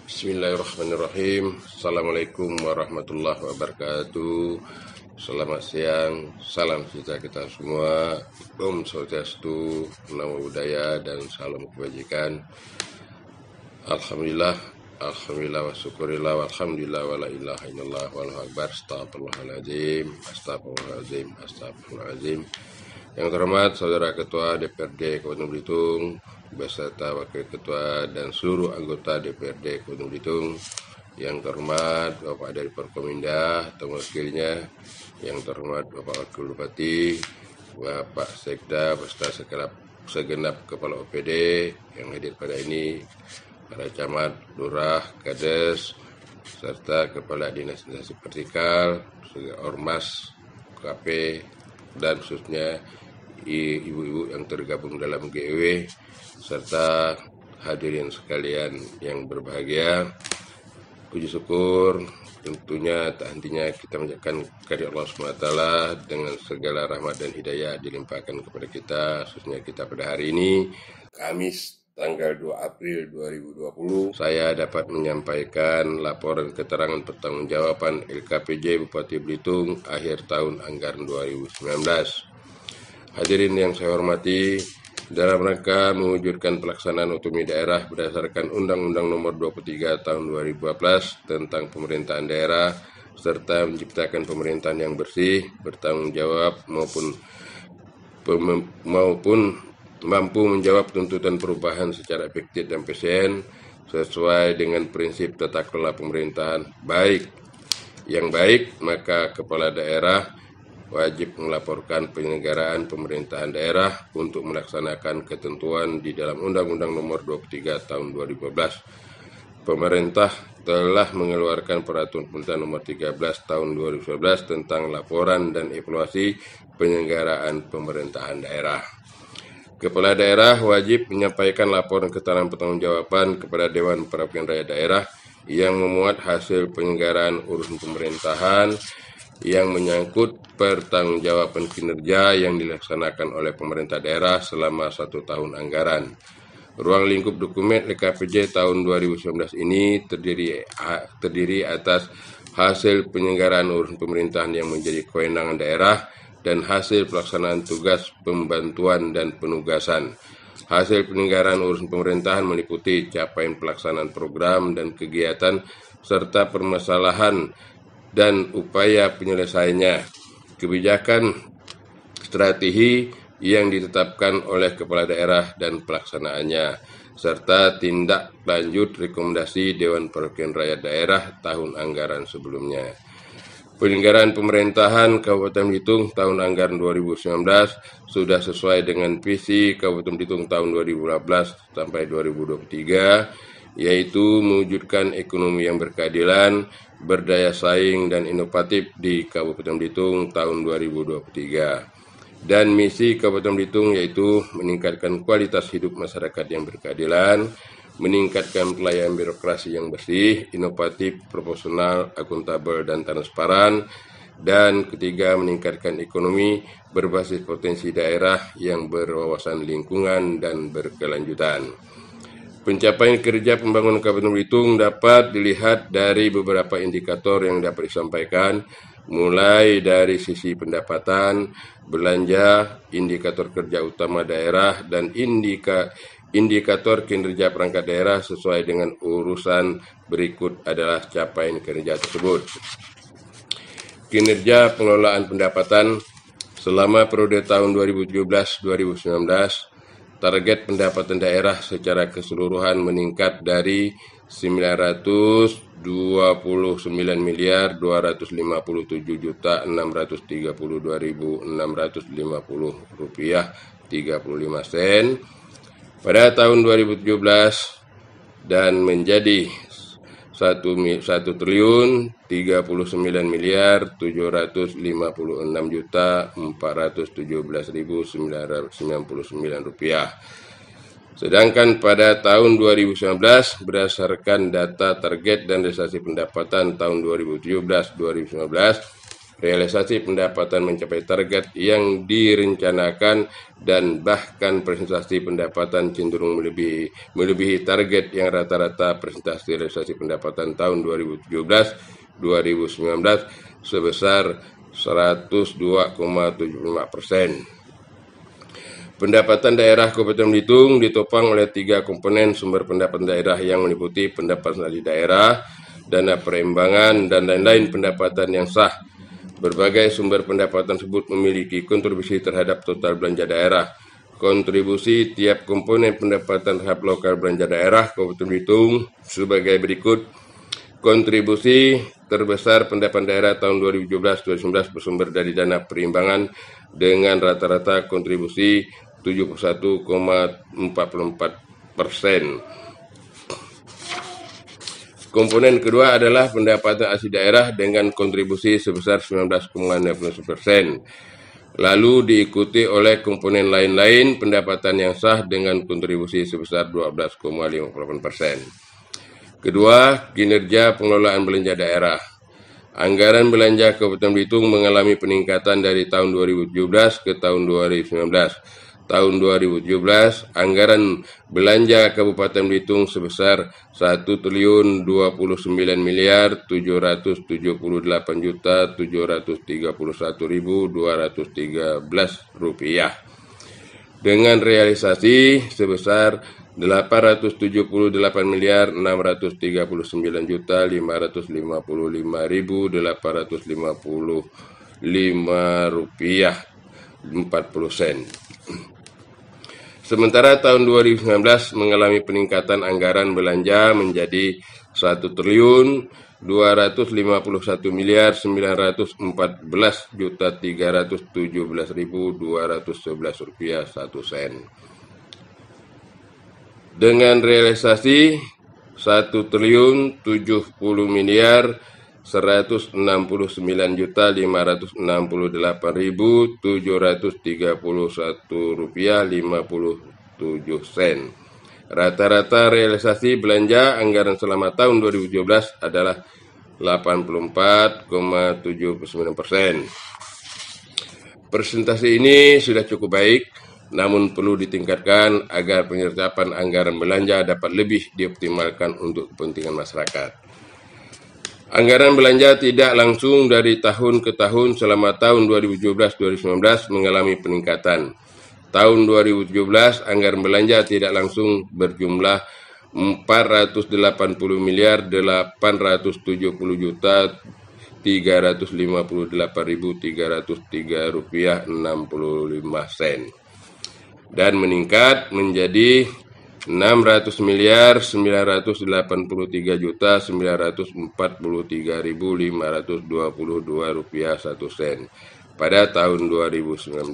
Bismillahirrahmanirrahim. Assalamualaikum warahmatullahi wabarakatuh. Selamat siang, salam sejahtera kita semua. Om Swastiastu, Namo Buddhaya, dan salam kebajikan. Alhamdulillah, alhamdulillah wa syukurillah, walhamdulillah, wa la ilaha illallah, wallahu akbar, astagfirullahaladzim, astagfirullahaladzim, astagfirullahaladzim. Yang terhormat Saudara Ketua DPRD Kabupaten Belitung beserta Wakil Ketua dan seluruh anggota DPRD Kabupaten Belitung. Yang terhormat Bapak dari Forkominda atau wakilnya, yang terhormat Bapak Wakil Bupati, Bapak Sekda beserta segenap Kepala OPD yang hadir pada ini, para camat, lurah, kades, serta Kepala Dinas Vertikal, Ormas, KP, dan khususnya ibu-ibu yang tergabung dalam GEW, serta hadirin sekalian yang berbahagia. Puji syukur tentunya tak hentinya kita mengucapkan kehadirat Allah SWT dengan segala rahmat dan hidayah dilimpahkan kepada kita, khususnya kita pada hari ini, Kamis tanggal 2 April 2020, saya dapat menyampaikan laporan keterangan pertanggungjawaban LKPJ Bupati Belitung akhir tahun anggaran 2019. Hadirin yang saya hormati, dalam rangka mewujudkan pelaksanaan otonomi daerah berdasarkan Undang-Undang Nomor 23 Tahun 2012 tentang pemerintahan daerah, serta menciptakan pemerintahan yang bersih, bertanggung jawab maupun mampu menjawab tuntutan perubahan secara efektif dan efisien sesuai dengan prinsip tata kelola pemerintahan baik. Yang baik, maka kepala daerah wajib melaporkan penyelenggaraan pemerintahan daerah untuk melaksanakan ketentuan di dalam Undang-Undang Nomor 23 Tahun 2012. Pemerintah telah mengeluarkan Peraturan Pemerintah Nomor 13 Tahun 2011 tentang laporan dan evaluasi penyelenggaraan pemerintahan daerah. Kepala daerah wajib menyampaikan laporan keterangan pertanggungjawaban kepada Dewan Perwakilan Rakyat Daerah yang memuat hasil penyelenggaraan urusan pemerintahan yang menyangkut pertanggungjawaban kinerja yang dilaksanakan oleh pemerintah daerah selama 1 tahun anggaran. Ruang lingkup dokumen LKPJ tahun 2019 ini terdiri atas hasil penyelenggaraan urusan pemerintahan yang menjadi kewenangan daerah dan hasil pelaksanaan tugas pembantuan dan penugasan. Hasil penyelenggaraan urusan pemerintahan meliputi capaian pelaksanaan program dan kegiatan serta permasalahan dan upaya penyelesaiannya, kebijakan strategi yang ditetapkan oleh kepala daerah dan pelaksanaannya, serta tindak lanjut rekomendasi Dewan Perwakilan Rakyat Daerah tahun anggaran sebelumnya. Penyelenggaraan pemerintahan Kabupaten Belitung tahun anggaran 2019 sudah sesuai dengan visi Kabupaten Belitung tahun 2018 sampai 2023, yaitu mewujudkan ekonomi yang berkeadilan, berdaya saing, dan inovatif di Kabupaten Belitung tahun 2023. Dan misi Kabupaten Belitung yaitu meningkatkan kualitas hidup masyarakat yang berkeadilan, meningkatkan pelayanan birokrasi yang bersih, inovatif, proporsional, akuntabel, dan transparan. Dan ketiga, meningkatkan ekonomi berbasis potensi daerah yang berwawasan lingkungan dan berkelanjutan. Pencapaian kerja pembangunan Kabupaten Belitung dapat dilihat dari beberapa indikator yang dapat disampaikan, mulai dari sisi pendapatan, belanja, indikator kerja utama daerah, dan indikator kinerja perangkat daerah sesuai dengan urusan berikut adalah capaian kinerja tersebut. Kinerja pengelolaan pendapatan selama periode tahun 2017-2019, target pendapatan daerah secara keseluruhan meningkat dari 929.257.632.650 rupiah 35 sen pada tahun 2017 dan menjadi 1.339.456.417.999 rupiah. Sedangkan pada tahun 2019 berdasarkan data target dan realisasi pendapatan tahun 2017-2019 realisasi pendapatan mencapai target yang direncanakan dan bahkan presentasi pendapatan cenderung melebihi target yang rata-rata presentasi realisasi pendapatan tahun 2017-2019 sebesar 102,75%. Pendapatan daerah Kabupaten Belitung ditopang oleh 3 komponen sumber pendapatan daerah yang meliputi pendapatan asli daerah, dana perimbangan, dan lain-lain pendapatan yang sah. Berbagai sumber pendapatan tersebut memiliki kontribusi terhadap total belanja daerah. Kontribusi tiap komponen pendapatan terhadap lokal belanja daerah Kabupaten Belitung sebagai berikut. Kontribusi terbesar pendapatan daerah tahun 2017-2019 bersumber dari dana perimbangan dengan rata-rata kontribusi 71,44%. Komponen kedua adalah pendapatan asli daerah dengan kontribusi sebesar 19,60%. Lalu diikuti oleh komponen lain-lain pendapatan yang sah dengan kontribusi sebesar 12,58%. Kedua, kinerja pengelolaan belanja daerah. Anggaran belanja Kabupaten Belitung mengalami peningkatan dari tahun 2017 ke tahun 2019. Tahun 2017, anggaran belanja Kabupaten Belitung sebesar 1.279.738.731.213 rupiah dengan realisasi sebesar 878.635.855 rupiah 40 sen. Sementara tahun 2019 mengalami peningkatan anggaran belanja menjadi 1.251.914.317.211 rupiah 1 sen. Dengan realisasi 1.079.568.731 rupiah 57 sen. Rata-rata realisasi belanja anggaran selama tahun 2017 adalah 84,79%. Presentasi ini sudah cukup baik, namun perlu ditingkatkan agar penyertapan anggaran belanja dapat lebih dioptimalkan untuk kepentingan masyarakat. Anggaran belanja tidak langsung dari tahun ke tahun selama tahun 2017-2019 mengalami peningkatan. Tahun 2017, anggaran belanja tidak langsung berjumlah 480.870.358.303 rupiah 65 sen dan meningkat menjadi 600.993.943.522 rupiah 1 sen pada tahun 2019.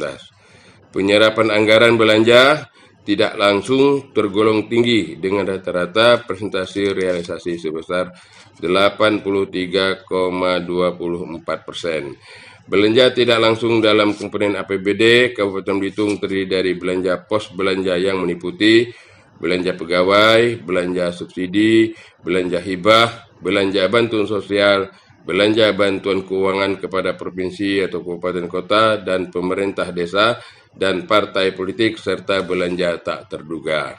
Penyerapan anggaran belanja tidak langsung tergolong tinggi dengan rata-rata presentasi realisasi sebesar 83,24%. Belanja tidak langsung dalam komponen APBD Kabupaten Belitung terdiri dari belanja pos belanja yang meliputi belanja pegawai, belanja subsidi, belanja hibah, belanja bantuan sosial, belanja bantuan keuangan kepada provinsi atau kabupaten kota dan pemerintah desa dan partai politik serta belanja tak terduga.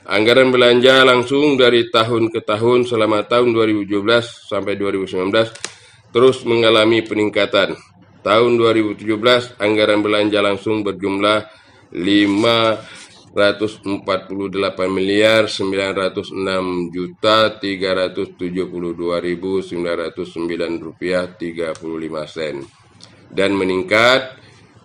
Anggaran belanja langsung dari tahun ke tahun selama tahun 2017 sampai 2019 terus mengalami peningkatan. Tahun 2017 anggaran belanja langsung berjumlah 548.906.372.909 rupiah 35 sen dan meningkat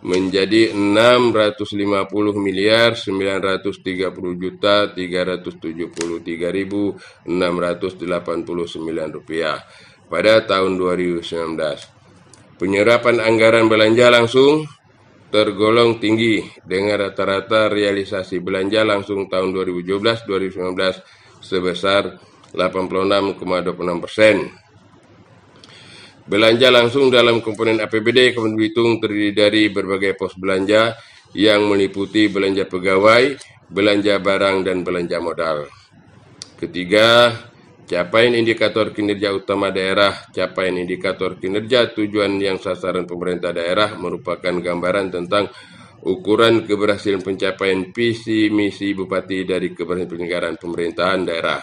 menjadi 650.930.373.689 rupiah pada tahun 2019. Penyerapan anggaran belanja langsung tergolong tinggi dengan rata-rata realisasi belanja langsung tahun 2017-2019 sebesar 86,26%. Belanja langsung dalam komponen APBD Kabupaten Belitung terdiri dari berbagai pos belanja yang meliputi belanja pegawai, belanja barang, dan belanja modal. Ketiga, capaian indikator kinerja utama daerah, capaian indikator kinerja tujuan yang sasaran pemerintah daerah merupakan gambaran tentang ukuran keberhasilan pencapaian visi misi bupati dari keberhasilan penyelenggaraan pemerintahan daerah,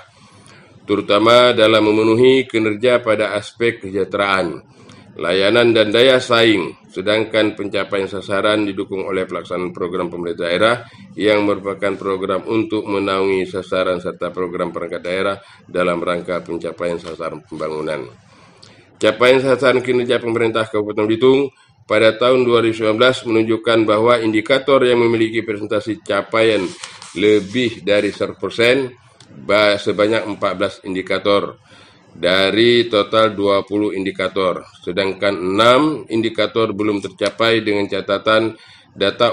terutama dalam memenuhi kinerja pada aspek kesejahteraan, layanan dan daya saing, sedangkan pencapaian sasaran didukung oleh pelaksanaan program pemerintah daerah yang merupakan program untuk menaungi sasaran serta program perangkat daerah dalam rangka pencapaian sasaran pembangunan. Capaian sasaran kinerja pemerintah Kabupaten Belitung pada tahun 2019 menunjukkan bahwa indikator yang memiliki presentasi capaian lebih dari 100% sebanyak 14 indikator dari total 20 indikator, sedangkan 6 indikator belum tercapai dengan catatan data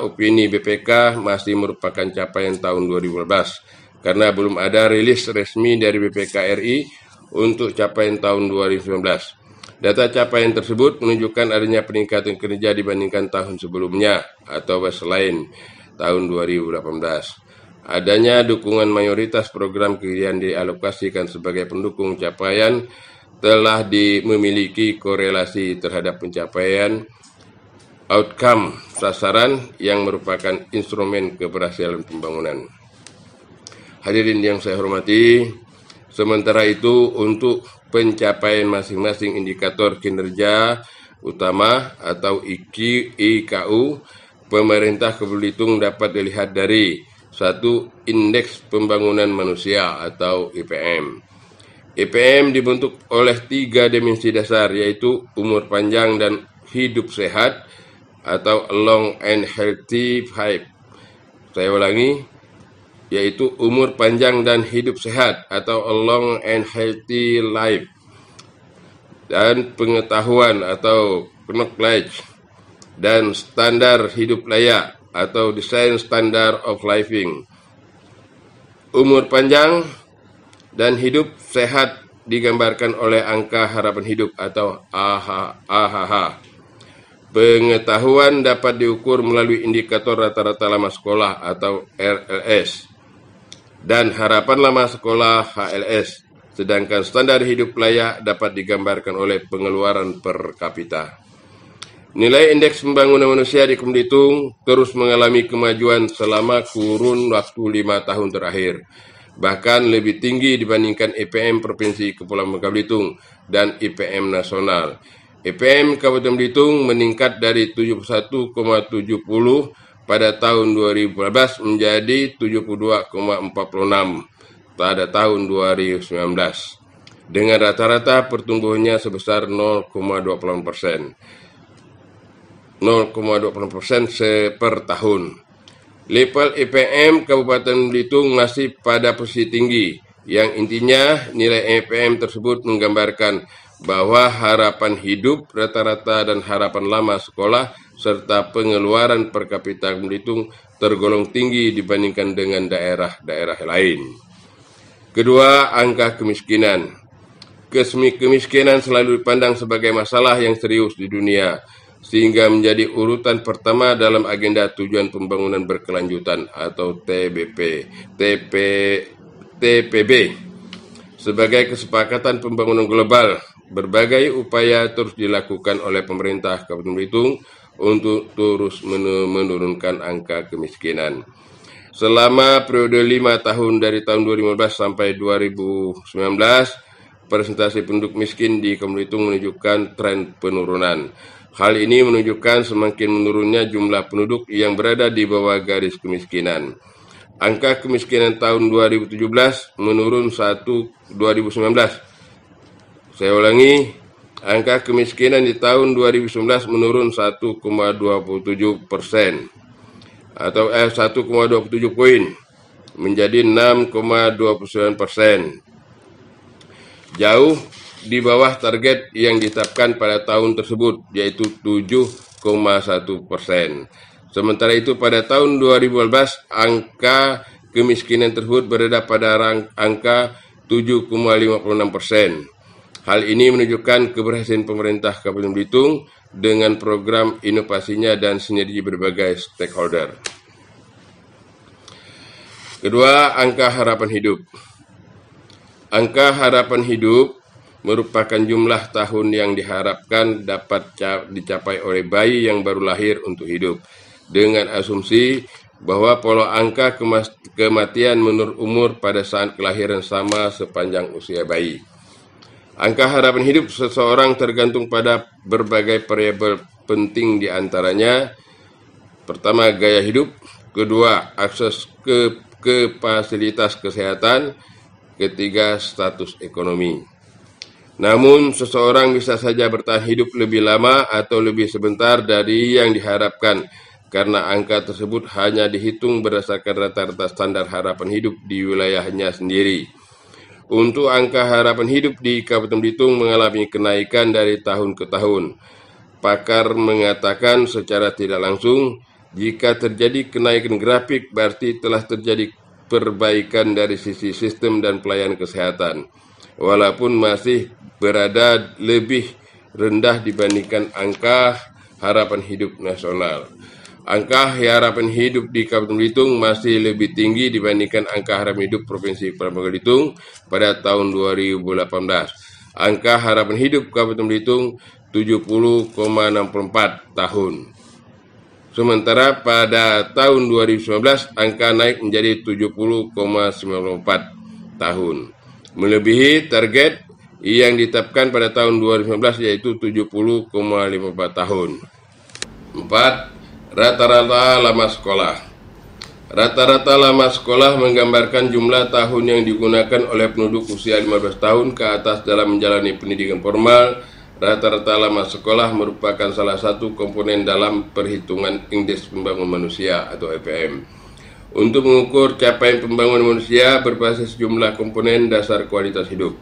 opini BPK masih merupakan capaian tahun 2015 karena belum ada rilis resmi dari BPK RI untuk capaian tahun 2019. Data capaian tersebut menunjukkan adanya peningkatan kinerja dibandingkan tahun sebelumnya atau selain tahun 2018. Adanya dukungan mayoritas program yang dialokasikan sebagai pendukung capaian telah memiliki korelasi terhadap pencapaian outcome sasaran yang merupakan instrumen keberhasilan pembangunan. Hadirin yang saya hormati, sementara itu untuk pencapaian masing-masing indikator kinerja utama atau IKU, pemerintah Kabupaten Belitung dapat dilihat dari 1. Indeks Pembangunan Manusia atau IPM. IPM dibentuk oleh 3 dimensi dasar, yaitu umur panjang dan hidup sehat atau long and healthy life. Saya ulangi, yaitu umur panjang dan hidup sehat atau long and healthy life, dan pengetahuan atau knowledge, dan standar hidup layak atau desain standard of living. Umur panjang dan hidup sehat digambarkan oleh angka harapan hidup atau AHH. Pengetahuan dapat diukur melalui indikator rata-rata lama sekolah atau RLS dan harapan lama sekolah HLS, sedangkan standar hidup layak dapat digambarkan oleh pengeluaran per kapita. Nilai indeks pembangunan manusia di Kabupaten Belitung terus mengalami kemajuan selama kurun waktu 5 tahun terakhir, bahkan lebih tinggi dibandingkan IPM Provinsi Kepulauan Bangka Belitung dan IPM nasional. IPM Kabupaten Belitung meningkat dari 71,70 pada tahun 2014 menjadi 72,46 pada tahun 2019, dengan rata-rata pertumbuhannya sebesar 0,28%. 0,20% per tahun. Level IPM Kabupaten Belitung masih pada posisi tinggi, yang intinya nilai IPM tersebut menggambarkan bahwa harapan hidup rata-rata dan harapan lama sekolah serta pengeluaran per kapita Belitung tergolong tinggi dibandingkan dengan daerah-daerah lain. Kedua, angka kemiskinan. Kemiskinan selalu dipandang sebagai masalah yang serius di dunia, sehingga menjadi urutan pertama dalam agenda tujuan pembangunan berkelanjutan atau TPB. Sebagai kesepakatan pembangunan global, berbagai upaya terus dilakukan oleh pemerintah Kabupaten Belitung untuk terus menurunkan angka kemiskinan. Selama periode 5 tahun dari tahun 2015 sampai 2019, presentasi penduduk miskin di Kabupaten Belitung menunjukkan tren penurunan. Hal ini menunjukkan semakin menurunnya jumlah penduduk yang berada di bawah garis kemiskinan. Angka kemiskinan tahun 2017 menurun 2019. Saya ulangi, angka kemiskinan di tahun 2019 menurun 1,27% atau 1,27 poin menjadi 6,29%. Jauh di bawah target yang ditetapkan pada tahun tersebut, yaitu 7,1%. Sementara itu pada tahun 2012 angka kemiskinan tersebut berada pada angka 7,56%. Hal ini menunjukkan keberhasilan pemerintah Kabupaten Belitung dengan program inovasinya dan sinergi berbagai stakeholder. Kedua, angka harapan hidup. Angka harapan hidup merupakan jumlah tahun yang diharapkan dapat dicapai oleh bayi yang baru lahir untuk hidup, dengan asumsi bahwa pola angka kematian menurut umur pada saat kelahiran sama sepanjang usia bayi. Angka harapan hidup seseorang tergantung pada berbagai variabel penting, di antaranya: pertama, gaya hidup; kedua, akses ke fasilitas kesehatan; ketiga, status ekonomi. Namun, seseorang bisa saja bertahan hidup lebih lama atau lebih sebentar dari yang diharapkan, karena angka tersebut hanya dihitung berdasarkan rata-rata standar harapan hidup di wilayahnya sendiri. Untuk angka harapan hidup di Kabupaten Belitung mengalami kenaikan dari tahun ke tahun. Pakar mengatakan secara tidak langsung, jika terjadi kenaikan grafik berarti telah terjadi perbaikan dari sisi sistem dan pelayanan kesehatan, walaupun masih berada lebih rendah dibandingkan angka harapan hidup nasional. Angka harapan hidup di Kabupaten Belitung masih lebih tinggi dibandingkan angka harapan hidup Provinsi Kepulauan Belitung pada tahun 2018. Angka harapan hidup Kabupaten Belitung 70,64 tahun. Sementara pada tahun 2019 angka naik menjadi 70,94 tahun, melebihi target yang ditetapkan pada tahun 2019 yaitu 70,54 tahun. 4. Rata-rata lama sekolah. Rata-rata lama sekolah menggambarkan jumlah tahun yang digunakan oleh penduduk usia 15 tahun ke atas dalam menjalani pendidikan formal. Rata-rata lama sekolah merupakan salah satu komponen dalam perhitungan Indeks Pembangunan Manusia atau IPM. Untuk mengukur capaian pembangunan manusia berbasis jumlah komponen dasar kualitas hidup.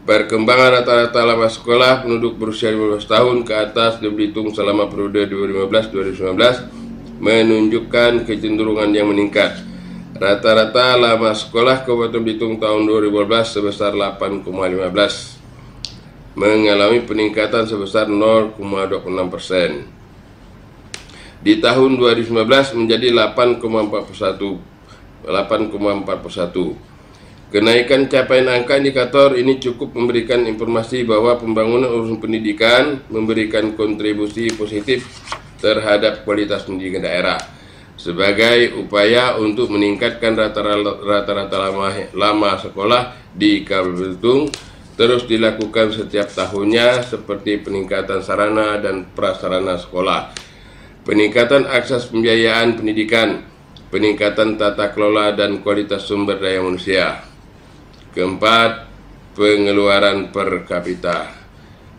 Perkembangan rata-rata lama sekolah penduduk berusia 15 tahun ke atas di Belitung selama periode 2015-2019 menunjukkan kecenderungan yang meningkat. Rata-rata lama sekolah Kabupaten Belitung tahun 2012 sebesar 8,15, mengalami peningkatan sebesar 0,26%. Di tahun 2019 menjadi 8,41. Kenaikan capaian angka indikator ini cukup memberikan informasi bahwa pembangunan urusan pendidikan memberikan kontribusi positif terhadap kualitas pendidikan daerah. Sebagai upaya untuk meningkatkan rata-rata lama sekolah di Kabupaten Belitung terus dilakukan setiap tahunnya, seperti peningkatan sarana dan prasarana sekolah, peningkatan akses pembiayaan pendidikan, peningkatan tata kelola dan kualitas sumber daya manusia. Keempat, pengeluaran per kapita.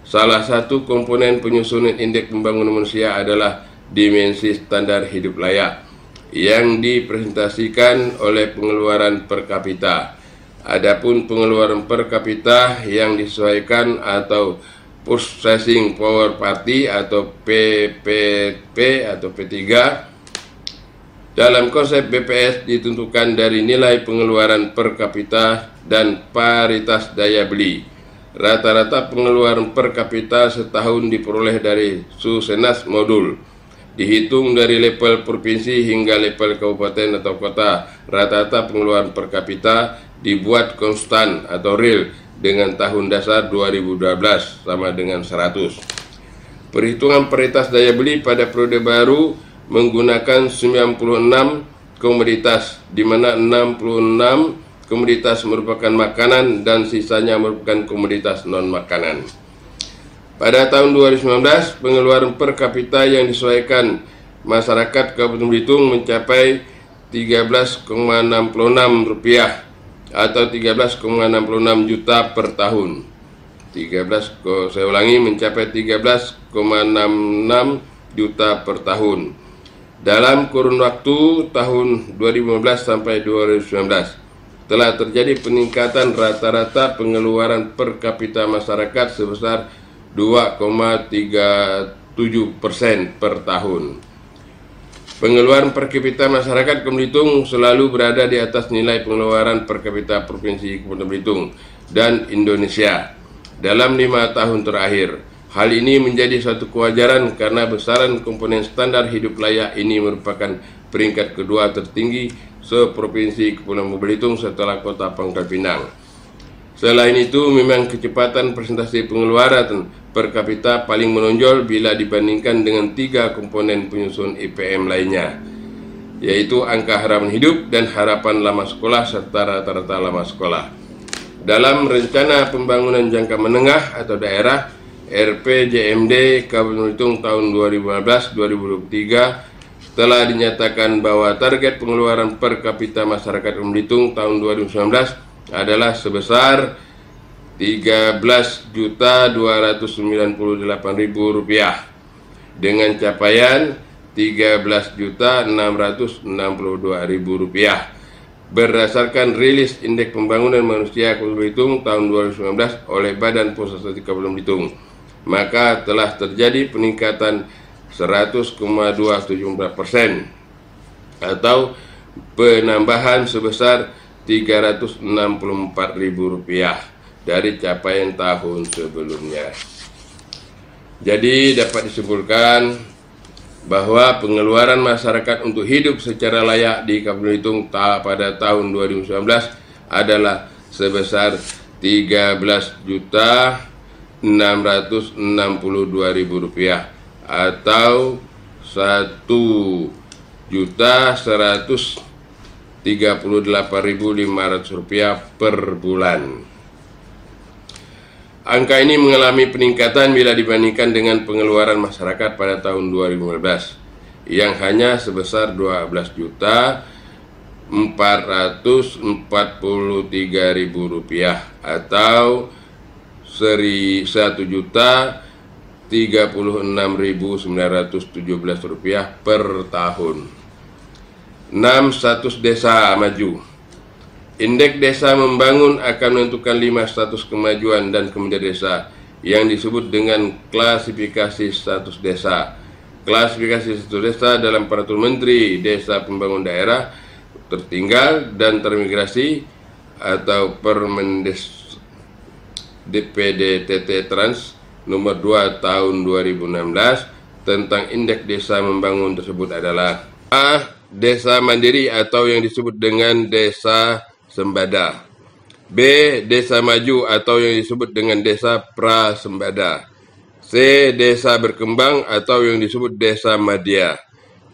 Salah satu komponen penyusunan Indeks Pembangunan Manusia adalah dimensi standar hidup layak yang dipresentasikan oleh pengeluaran per kapita. Adapun pengeluaran per kapita yang disesuaikan atau Purchasing Power Parity atau PPP atau P3 dalam konsep BPS ditentukan dari nilai pengeluaran per kapita dan paritas daya beli. Rata-rata pengeluaran per kapita setahun diperoleh dari Susenas modul. Dihitung dari level provinsi hingga level kabupaten atau kota. Rata-rata pengeluaran per kapita dibuat konstan atau real dengan tahun dasar 2012 sama dengan 100. Perhitungan paritas daya beli pada periode baru menggunakan 96 komoditas, di mana 66 komoditas merupakan makanan dan sisanya merupakan komoditas non-makanan. Pada tahun 2019, pengeluaran per kapita yang disesuaikan masyarakat Kabupaten Belitung mencapai Rp13,66 atau 13,66 juta per tahun. Saya ulangi, mencapai 13,66 juta per tahun dalam kurun waktu tahun 2015 sampai 2019. Telah terjadi peningkatan rata-rata pengeluaran per kapita masyarakat sebesar 2,37% per tahun. Pengeluaran per kapita masyarakat Belitung selalu berada di atas nilai pengeluaran per kapita Provinsi Kepulauan Belitung dan Indonesia dalam 5 tahun terakhir. Hal ini menjadi suatu kewajaran karena besaran komponen standar hidup layak ini merupakan peringkat kedua tertinggi se-Provinsi Kepulauan Belitung setelah Kota Pangkal Pinang. Selain itu, memang kecepatan presentasi pengeluaran per kapita paling menonjol bila dibandingkan dengan 3 komponen penyusun IPM lainnya, yaitu angka harapan hidup dan harapan lama sekolah serta rata-rata lama sekolah. Dalam rencana pembangunan jangka menengah atau daerah RPJMD Kabupaten Belitung tahun 2015-2023 telah dinyatakan bahwa target pengeluaran per kapita masyarakat Belitung tahun 2019 adalah sebesar Rp13.298.000 dengan capaian Rp13.662.000 berdasarkan rilis Indeks Pembangunan Manusia Kabupaten Belitung tahun 2019 oleh Badan Pusat Statistik Kabupaten Belitung. Maka telah terjadi peningkatan 100,274% atau penambahan sebesar Rp364.000 dari capaian tahun sebelumnya. Jadi dapat disimpulkan bahwa pengeluaran masyarakat untuk hidup secara layak di Kabupaten Belitung pada tahun 2019 adalah sebesar Rp13.662.000 atau Rp1.138.500 per bulan. Angka ini mengalami peningkatan bila dibandingkan dengan pengeluaran masyarakat pada tahun 2015 yang hanya sebesar Rp12.443.000 atau Rp1.036.917 per tahun. 6. Status desa maju. Indeks Desa Membangun akan menentukan 5 status kemajuan dan kemudian desa yang disebut dengan klasifikasi status desa. Klasifikasi status desa dalam Peraturan Menteri Desa Pembangunan Daerah Tertinggal dan Termigrasi atau Permendes DPDTT Trans nomor 2 tahun 2016 tentang Indeks Desa Membangun tersebut adalah A. Desa mandiri atau yang disebut dengan desa sembada. B. Desa maju atau yang disebut dengan desa prasembada. C. Desa berkembang atau yang disebut desa madya.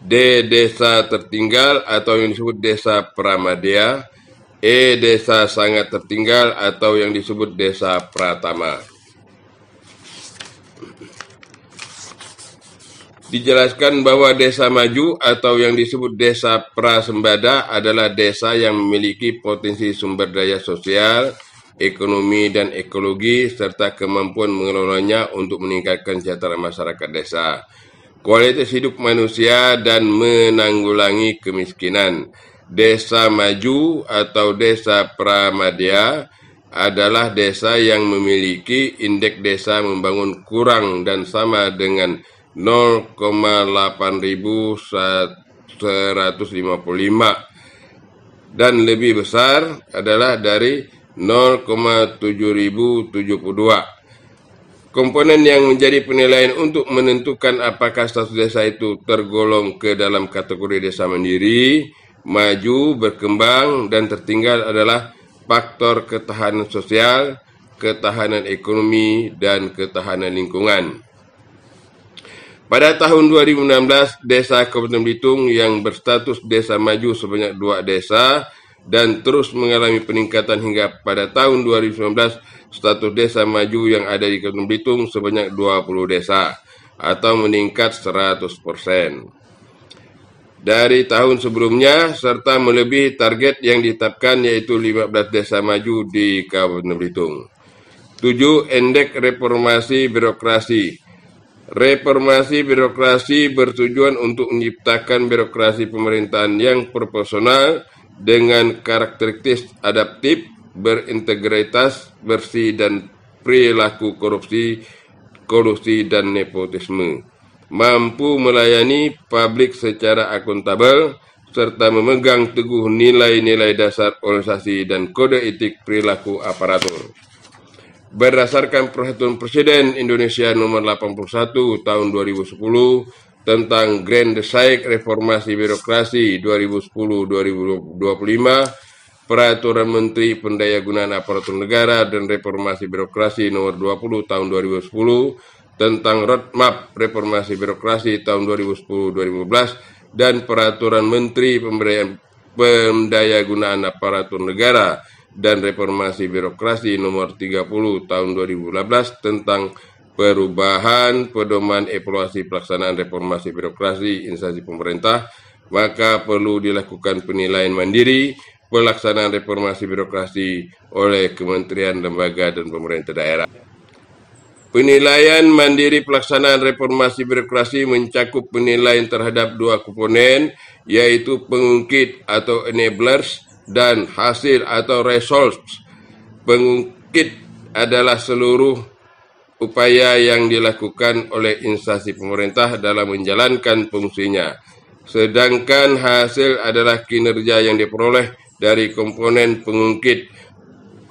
D. Desa tertinggal atau yang disebut desa pramadya. E. Desa sangat tertinggal atau yang disebut desa pratama. Dijelaskan bahwa desa maju atau yang disebut desa prasembada adalah desa yang memiliki potensi sumber daya sosial, ekonomi, dan ekologi, serta kemampuan mengelolanya untuk meningkatkan kesejahteraan masyarakat desa, kualitas hidup manusia, dan menanggulangi kemiskinan. Desa maju atau desa pramadya adalah desa yang memiliki indeks desa membangun kurang dan sama dengan 0,8155 dan lebih besar adalah dari 0,7072. Komponen yang menjadi penilaian untuk menentukan apakah status desa itu tergolong ke dalam kategori desa mandiri, maju, berkembang, dan tertinggal adalah faktor ketahanan sosial, ketahanan ekonomi, dan ketahanan lingkungan. Pada tahun 2016, desa Kabupaten Belitung yang berstatus desa maju sebanyak 2 desa dan terus mengalami peningkatan hingga pada tahun 2019, status desa maju yang ada di Kabupaten Belitung sebanyak 20 desa atau meningkat 100% dari tahun sebelumnya serta melebihi target yang ditetapkan yaitu 15 desa maju di Kabupaten Belitung. 7. Indeks reformasi birokrasi. Reformasi birokrasi bertujuan untuk menciptakan birokrasi pemerintahan yang proporsional dengan karakteristik adaptif, berintegritas, bersih, dan perilaku kolusi dan nepotisme, mampu melayani publik secara akuntabel, serta memegang teguh nilai-nilai dasar organisasi dan kode etik perilaku aparatur. Berdasarkan Peraturan Presiden Indonesia Nomor 81 Tahun 2010 tentang Grand Design Reformasi Birokrasi 2010-2025, Peraturan Menteri Pendayagunaan Aparatur Negara dan Reformasi Birokrasi Nomor 20 Tahun 2010 tentang Roadmap Reformasi Birokrasi tahun 2010-2015 dan Peraturan Menteri Pendayagunaan Aparatur Negara dan Reformasi Birokrasi Nomor 30 Tahun 2018 tentang perubahan pedoman evaluasi pelaksanaan reformasi birokrasi instansi pemerintah, maka perlu dilakukan penilaian mandiri pelaksanaan reformasi birokrasi oleh kementerian, lembaga, dan pemerintah daerah. Penilaian mandiri pelaksanaan reformasi birokrasi mencakup penilaian terhadap dua komponen, yaitu pengungkit atau enablers dan hasil atau results. Pengungkit adalah seluruh upaya yang dilakukan oleh instansi pemerintah dalam menjalankan fungsinya. Sedangkan hasil adalah kinerja yang diperoleh dari komponen pengungkit.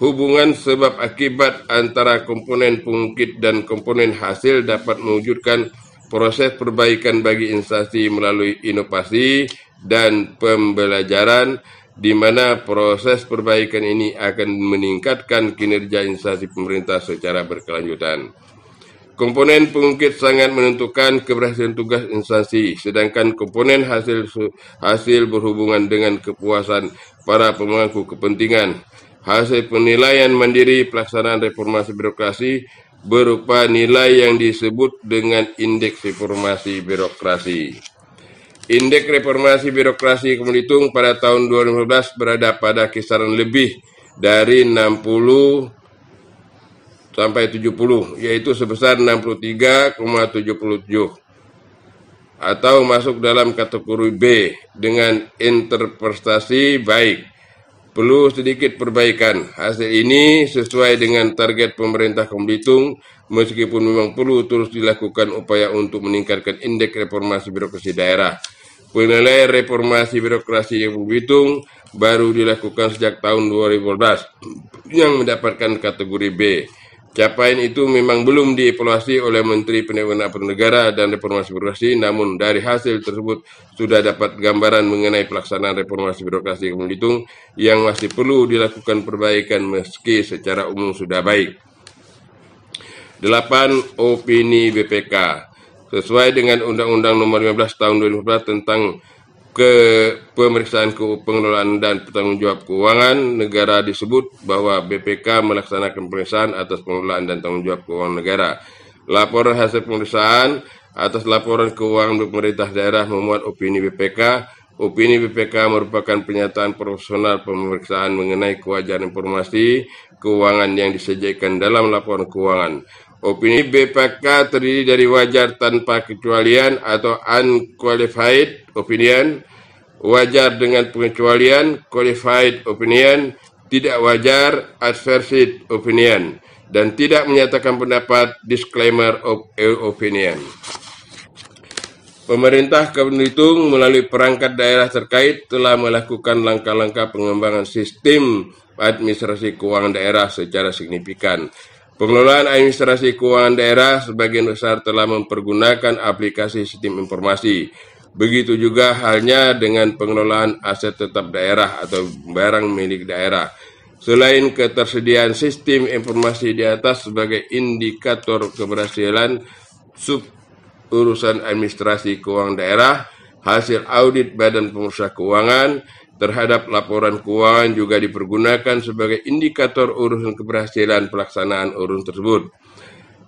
Hubungan sebab akibat antara komponen pengungkit dan komponen hasil dapat mewujudkan proses perbaikan bagi instansi melalui inovasi dan pembelajaran, di mana proses perbaikan ini akan meningkatkan kinerja instansi pemerintah secara berkelanjutan. Komponen pengungkit sangat menentukan keberhasilan tugas instansi, sedangkan komponen hasil berhubungan dengan kepuasan para pemangku kepentingan. Hasil penilaian mandiri pelaksanaan reformasi birokrasi berupa nilai yang disebut dengan indeks reformasi birokrasi. Indeks reformasi birokrasi Kemenhitung pada tahun 2015 berada pada kisaran lebih dari 60 sampai 70, yaitu sebesar 63,77 atau masuk dalam kategori B dengan interpretasi baik. Perlu sedikit perbaikan. Hasil ini sesuai dengan target pemerintah Kemenhitung, meskipun memang perlu terus dilakukan upaya untuk meningkatkan indeks reformasi birokrasi daerah. Penilaian reformasi birokrasi yang Kemenhitung baru dilakukan sejak tahun 2012 yang mendapatkan kategori B. Capaian itu memang belum dievaluasi oleh Menteri Pendayagunaan Aparatur Negara dan Reformasi Birokrasi, namun dari hasil tersebut sudah dapat gambaran mengenai pelaksanaan reformasi birokrasi Kemenhitung yang masih perlu dilakukan perbaikan meski secara umum sudah baik. 8. Opini BPK. Sesuai dengan Undang-Undang Nomor 15 Tahun 2014 tentang pemeriksaan pengelolaan dan pertanggungjawab keuangan negara, disebut bahwa BPK melaksanakan pemeriksaan atas pengelolaan dan tanggung jawab keuangan negara. Laporan hasil pemeriksaan atas laporan keuangan pemerintah daerah memuat opini BPK. Opini BPK merupakan pernyataan profesional pemeriksaan mengenai kewajaran informasi keuangan yang disajikan dalam laporan keuangan. Opini BPK terdiri dari wajar tanpa kecualian atau unqualified opinion, wajar dengan pengecualian qualified opinion, tidak wajar adverse opinion, dan tidak menyatakan pendapat disclaimer of opinion. Pemerintah Kemenhitung melalui perangkat daerah terkait telah melakukan langkah-langkah pengembangan sistem administrasi keuangan daerah secara signifikan. Pengelolaan administrasi keuangan daerah sebagian besar telah mempergunakan aplikasi sistem informasi. Begitu juga halnya dengan pengelolaan aset tetap daerah atau barang milik daerah. Selain ketersediaan sistem informasi di atas sebagai indikator keberhasilan urusan administrasi keuangan daerah, hasil audit Badan Pemeriksa Keuangan terhadap laporan keuangan juga dipergunakan sebagai indikator urusan keberhasilan pelaksanaan urusan tersebut.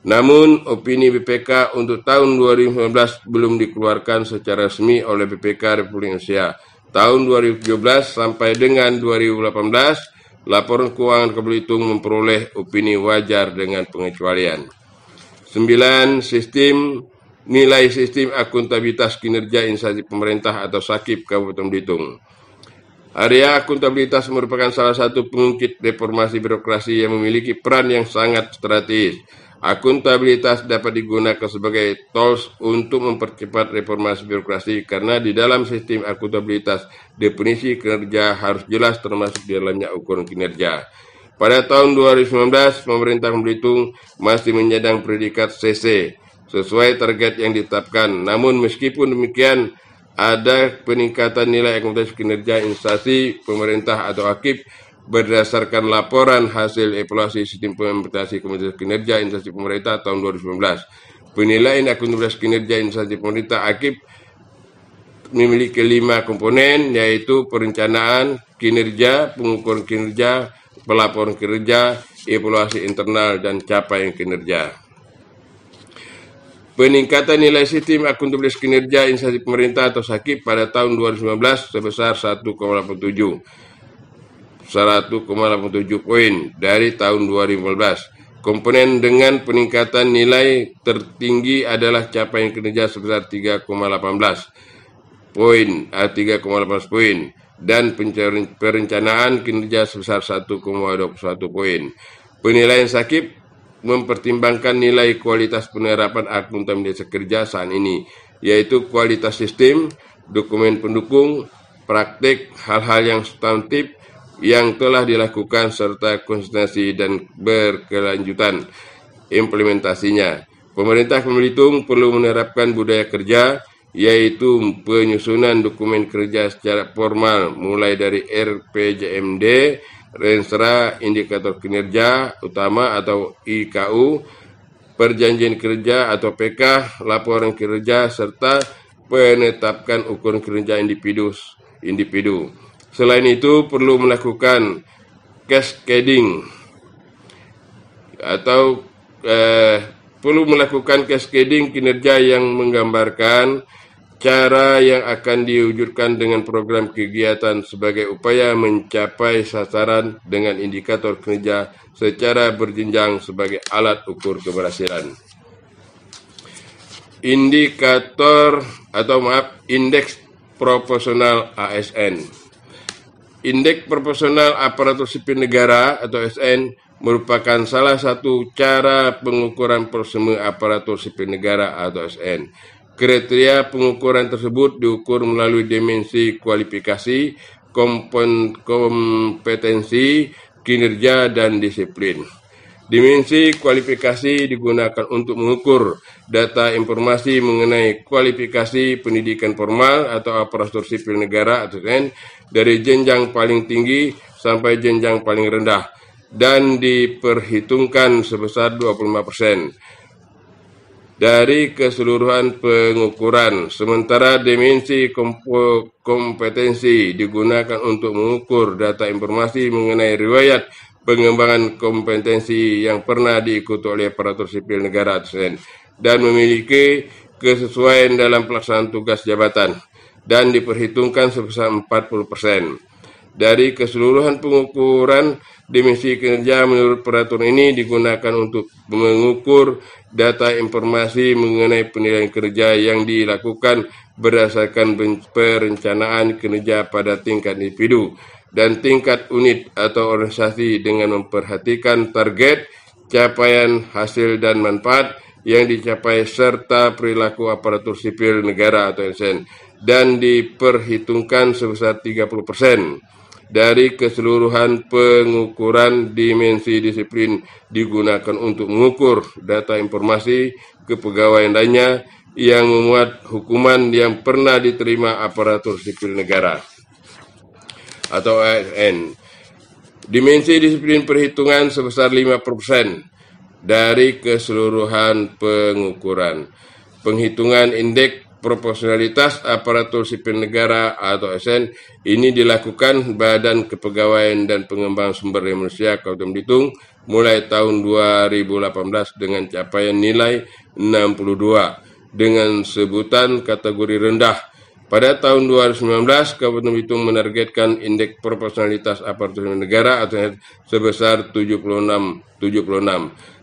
Namun, opini BPK untuk tahun 2019 belum dikeluarkan secara resmi oleh BPK Republik Indonesia. Tahun 2017 sampai dengan 2018, laporan keuangan Kemenhitung memperoleh opini wajar dengan pengecualian. 9. Nilai sistem akuntabilitas kinerja instansi pemerintah atau SAKIP Kabupaten Belitung. Area akuntabilitas merupakan salah satu pengungkit reformasi birokrasi yang memiliki peran yang sangat strategis. Akuntabilitas dapat digunakan sebagai tools untuk mempercepat reformasi birokrasi karena di dalam sistem akuntabilitas definisi kinerja harus jelas termasuk di dalamnya ukuran kinerja. Pada tahun 2019, pemerintah Belitung masih menyandang predikat CC sesuai target yang ditetapkan. Namun meskipun demikian, ada peningkatan nilai akumulasi kinerja instansi pemerintah atau AKIP berdasarkan laporan hasil evaluasi sistem implementasi akumulasi kinerja instansi pemerintah tahun 2019. Penilaian akumulasi kinerja instansi pemerintah AKIP memiliki 5 komponen, yaitu perencanaan kinerja, pengukuran kinerja, pelaporan kinerja, evaluasi internal, dan capaian kinerja. Peningkatan nilai sistem akuntabilitas kinerja instansi pemerintah atau SAKIP pada tahun 2019 sebesar 1,87 poin dari tahun 2015. Komponen dengan peningkatan nilai tertinggi adalah capaian kinerja sebesar 3,18 poin dan perencanaan kinerja sebesar 1,21 poin. Penilaian SAKIP mempertimbangkan nilai kualitas penerapan akuntabilitas kerja saat ini, yaitu kualitas sistem, dokumen pendukung, praktik, hal-hal yang substantif yang telah dilakukan serta konsistensi dan berkelanjutan implementasinya. Pemerintah Belitung perlu menerapkan budaya kerja, yaitu penyusunan dokumen kerja secara formal mulai dari RPJMD, Renstra Indikator Kinerja Utama atau IKU, perjanjian kerja atau PK, laporan kinerja, serta penetapkan ukuran kinerja individu. Selain itu, perlu melakukan cascading atau kinerja yang menggambarkan cara yang akan diwujudkan dengan program kegiatan sebagai upaya mencapai sasaran dengan indikator kinerja secara berjenjang sebagai alat ukur keberhasilan. Indeks proporsional ASN. Indeks proporsional aparatur sipil negara atau ASN merupakan salah satu cara pengukuran persema aparatur sipil negara atau ASN. Kriteria pengukuran tersebut diukur melalui dimensi kualifikasi, kompetensi, kinerja, dan disiplin. Dimensi kualifikasi digunakan untuk mengukur data informasi mengenai kualifikasi pendidikan formal atau aparatur sipil negara atau ASN dari jenjang paling tinggi sampai jenjang paling rendah dan diperhitungkan sebesar 25% dari keseluruhan pengukuran. Sementara dimensi kompetensi digunakan untuk mengukur data informasi mengenai riwayat pengembangan kompetensi yang pernah diikuti oleh aparatur sipil negara ASN dan memiliki kesesuaian dalam pelaksanaan tugas jabatan dan diperhitungkan sebesar 40%. Dari keseluruhan pengukuran, dimensi kinerja menurut peraturan ini digunakan untuk mengukur data informasi mengenai penilaian kerja yang dilakukan berdasarkan perencanaan kinerja pada tingkat individu dan tingkat unit atau organisasi dengan memperhatikan target, capaian, hasil, dan manfaat yang dicapai serta perilaku aparatur sipil negara atau ASN dan diperhitungkan sebesar 30%. Dari keseluruhan pengukuran, dimensi disiplin digunakan untuk mengukur data informasi kepegawaian lainnya yang memuat hukuman yang pernah diterima aparatur sipil negara atau ASN. Dimensi disiplin perhitungan sebesar 5% dari keseluruhan pengukuran. Penghitungan indeks proporsionalitas aparatur sipil negara atau ASN ini dilakukan Badan Kepegawaian dan Pengembangan Sumber Daya Manusia Kabupaten Belitung mulai tahun 2018 dengan capaian nilai 62 dengan sebutan kategori rendah. Pada tahun 2019, Kabupaten Belitung menargetkan indeks proporsionalitas aparatur sipil negara atau ASN sebesar 76.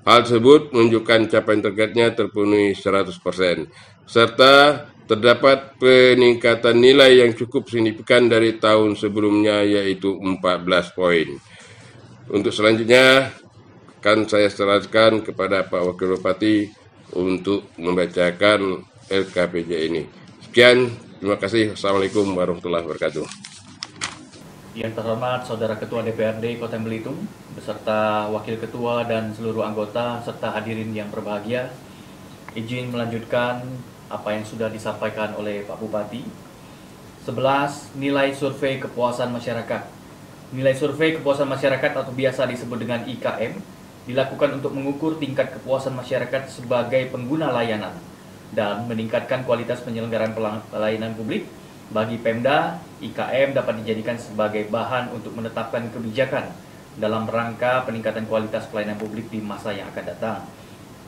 Hal tersebut menunjukkan capaian targetnya terpenuhi 100%, serta terdapat peningkatan nilai yang cukup signifikan dari tahun sebelumnya, yaitu 14 poin. Untuk selanjutnya, akan saya serahkan kepada Pak Wakil Bupati untuk membacakan LKPJ ini. Sekian, terima kasih. Assalamualaikum warahmatullahi wabarakatuh. Yang terhormat Saudara Ketua DPRD Kota Belitung, beserta Wakil Ketua dan seluruh anggota, serta hadirin yang berbahagia, izin melanjutkan apa yang sudah disampaikan oleh Pak Bupati. 11. Nilai survei kepuasan masyarakat. Nilai survei kepuasan masyarakat atau biasa disebut dengan IKM dilakukan untuk mengukur tingkat kepuasan masyarakat sebagai pengguna layanan dan meningkatkan kualitas penyelenggaraan pelayanan publik. Bagi Pemda, IKM dapat dijadikan sebagai bahan untuk menetapkan kebijakan dalam rangka peningkatan kualitas pelayanan publik di masa yang akan datang.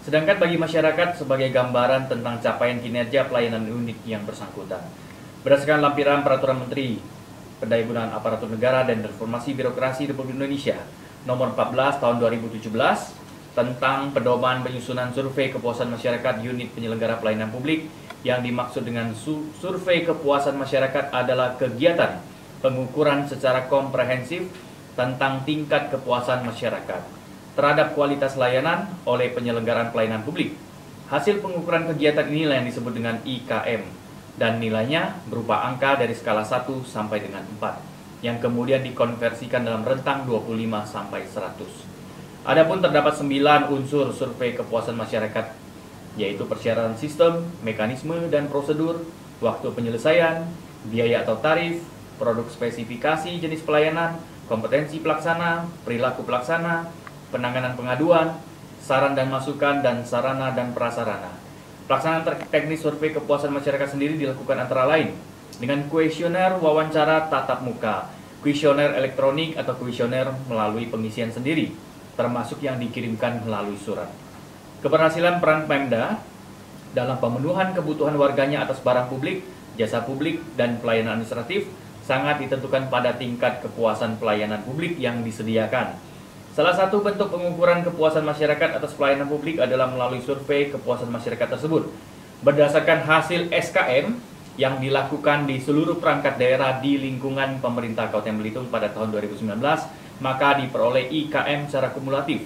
Sedangkan bagi masyarakat sebagai gambaran tentang capaian kinerja pelayanan unit yang bersangkutan. Berdasarkan lampiran Peraturan Menteri Pendayagunaan Aparatur Negara dan Reformasi Birokrasi Republik Indonesia Nomor 14 Tahun 2017 tentang pedoman penyusunan survei kepuasan masyarakat unit penyelenggara pelayanan publik, yang dimaksud dengan survei kepuasan masyarakat adalah kegiatan pengukuran secara komprehensif tentang tingkat kepuasan masyarakat terhadap kualitas layanan oleh penyelenggaraan pelayanan publik. Hasil pengukuran kegiatan inilah yang disebut dengan IKM, dan nilainya berupa angka dari skala 1 sampai dengan 4 yang kemudian dikonversikan dalam rentang 25 sampai 100. Adapun terdapat 9 unsur survei kepuasan masyarakat, yaitu persyaratan sistem, mekanisme dan prosedur, waktu penyelesaian, biaya atau tarif, produk spesifikasi jenis pelayanan, kompetensi pelaksana, perilaku pelaksana, penanganan pengaduan, saran dan masukan, dan sarana dan prasarana. Pelaksanaan teknis survei kepuasan masyarakat sendiri dilakukan antara lain dengan kuesioner wawancara tatap muka, kuesioner elektronik atau kuesioner melalui pengisian sendiri, termasuk yang dikirimkan melalui surat. Keberhasilan peran Pemda dalam pemenuhan kebutuhan warganya atas barang publik, jasa publik, dan pelayanan administratif sangat ditentukan pada tingkat kepuasan pelayanan publik yang disediakan. Salah satu bentuk pengukuran kepuasan masyarakat atas pelayanan publik adalah melalui survei kepuasan masyarakat tersebut. Berdasarkan hasil SKM yang dilakukan di seluruh perangkat daerah di lingkungan pemerintah Kabupaten Belitung pada tahun 2019, maka diperoleh IKM secara kumulatif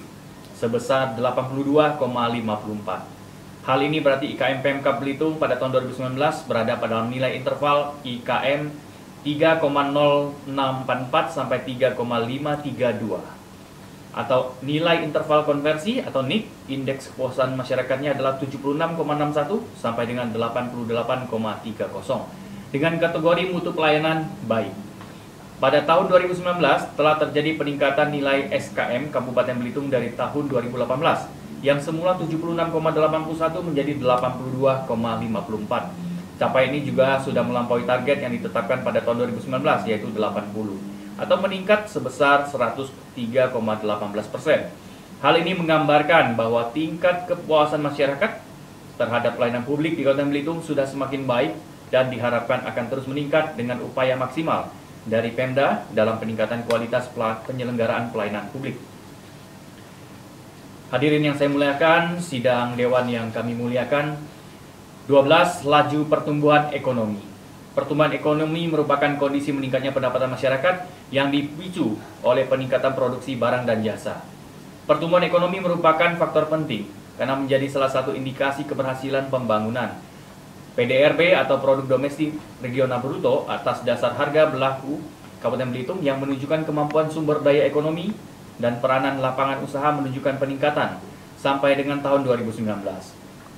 sebesar 82,54. Hal ini berarti IKM Pemkab Belitung pada tahun 2019 berada pada dalam nilai interval IKM 3,0644 sampai 3,532. Atau nilai interval konversi atau NIK, indeks kepuasan masyarakatnya adalah 76,61 sampai dengan 88,30 dengan kategori mutu pelayanan baik. Pada tahun 2019 telah terjadi peningkatan nilai SKM Kabupaten Belitung dari tahun 2018 yang semula 76,81 menjadi 82,54. Capaian ini juga sudah melampaui target yang ditetapkan pada tahun 2019 yaitu 80, atau meningkat sebesar 103,18%. Hal ini menggambarkan bahwa tingkat kepuasan masyarakat terhadap pelayanan publik di Kabupaten Belitung sudah semakin baik dan diharapkan akan terus meningkat dengan upaya maksimal dari Pemda dalam peningkatan kualitas penyelenggaraan pelayanan publik. Hadirin yang saya muliakan, sidang dewan yang kami muliakan, 12. Laju pertumbuhan ekonomi. Pertumbuhan ekonomi merupakan kondisi meningkatnya pendapatan masyarakat yang dipicu oleh peningkatan produksi barang dan jasa. Pertumbuhan ekonomi merupakan faktor penting karena menjadi salah satu indikasi keberhasilan pembangunan. PDRB atau Produk Domestik Regional Bruto atas dasar harga berlaku Kabupaten Belitung yang menunjukkan kemampuan sumber daya ekonomi dan peranan lapangan usaha menunjukkan peningkatan sampai dengan tahun 2019.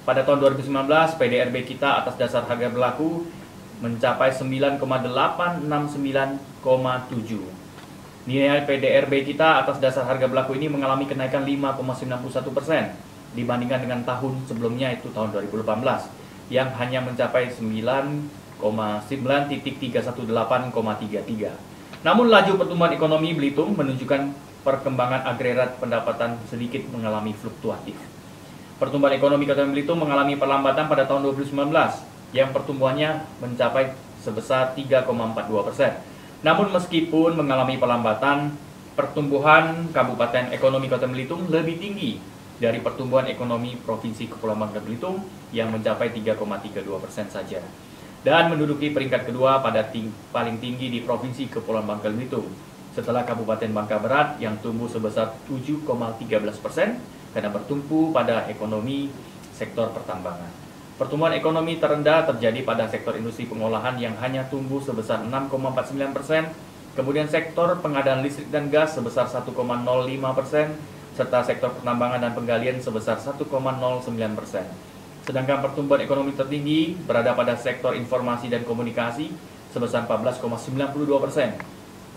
Pada tahun 2019, PDRB kita atas dasar harga berlaku mencapai 9,869,7. Nilai PDRB kita atas dasar harga berlaku ini mengalami kenaikan 5,91% dibandingkan dengan tahun sebelumnya, itu tahun 2018, yang hanya mencapai 9,318,33. Namun laju pertumbuhan ekonomi Belitung menunjukkan perkembangan agregat pendapatan sedikit mengalami fluktuatif. Pertumbuhan ekonomi Kabupaten Belitung mengalami perlambatan pada tahun 2019 yang pertumbuhannya mencapai sebesar 3,42%. Namun meskipun mengalami perlambatan, pertumbuhan Kabupaten Ekonomi Kabupaten Belitung lebih tinggi dari pertumbuhan ekonomi Provinsi Kepulauan Bangka Belitung yang mencapai 3,32% saja, dan menduduki peringkat kedua pada paling tinggi di Provinsi Kepulauan Bangka Belitung setelah Kabupaten Bangka Berat yang tumbuh sebesar 7,13% karena bertumpu pada ekonomi sektor pertambangan. Pertumbuhan ekonomi terendah terjadi pada sektor industri pengolahan yang hanya tumbuh sebesar 6,49%, kemudian sektor pengadaan listrik dan gas sebesar 1,05%, serta sektor pertambangan dan penggalian sebesar 1,09%. Sedangkan pertumbuhan ekonomi tertinggi berada pada sektor informasi dan komunikasi sebesar 14,92%,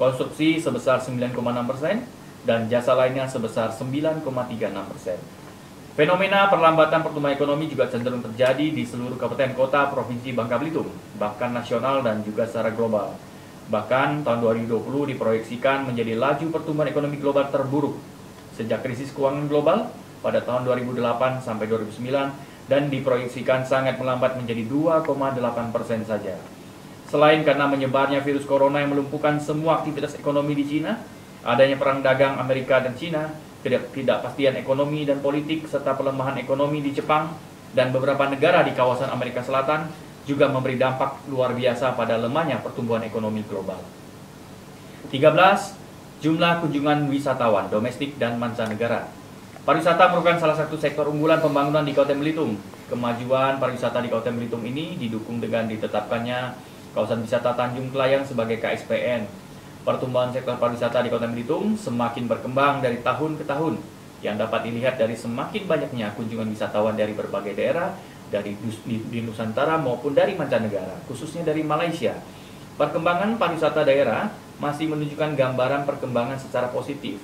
konstruksi sebesar 9,6%, dan jasa lainnya sebesar 9,36%. Fenomena perlambatan pertumbuhan ekonomi juga cenderung terjadi di seluruh kabupaten kota Provinsi Bangka Belitung, bahkan nasional dan juga secara global. Bahkan tahun 2020 diproyeksikan menjadi laju pertumbuhan ekonomi global terburuk sejak krisis keuangan global pada tahun 2008 sampai 2009 dan diproyeksikan sangat melambat menjadi 2,8% saja. Selain karena menyebarnya virus corona yang melumpuhkan semua aktivitas ekonomi di Cina, adanya perang dagang Amerika dan Cina, ketidakpastian ekonomi dan politik, serta pelemahan ekonomi di Jepang dan beberapa negara di kawasan Amerika Selatan juga memberi dampak luar biasa pada lemahnya pertumbuhan ekonomi global. 13. Jumlah kunjungan wisatawan domestik dan mancanegara. Pariwisata merupakan salah satu sektor unggulan pembangunan di Kabupaten Belitung. Kemajuan pariwisata di Kabupaten Belitung ini didukung dengan ditetapkannya kawasan wisata Tanjung Kelayang sebagai KSPN. Pertumbuhan sektor pariwisata di Kabupaten Belitung semakin berkembang dari tahun ke tahun, yang dapat dilihat dari semakin banyaknya kunjungan wisatawan dari berbagai daerah, dari di Nusantara maupun dari mancanegara, khususnya dari Malaysia. Perkembangan pariwisata daerah masih menunjukkan gambaran perkembangan secara positif.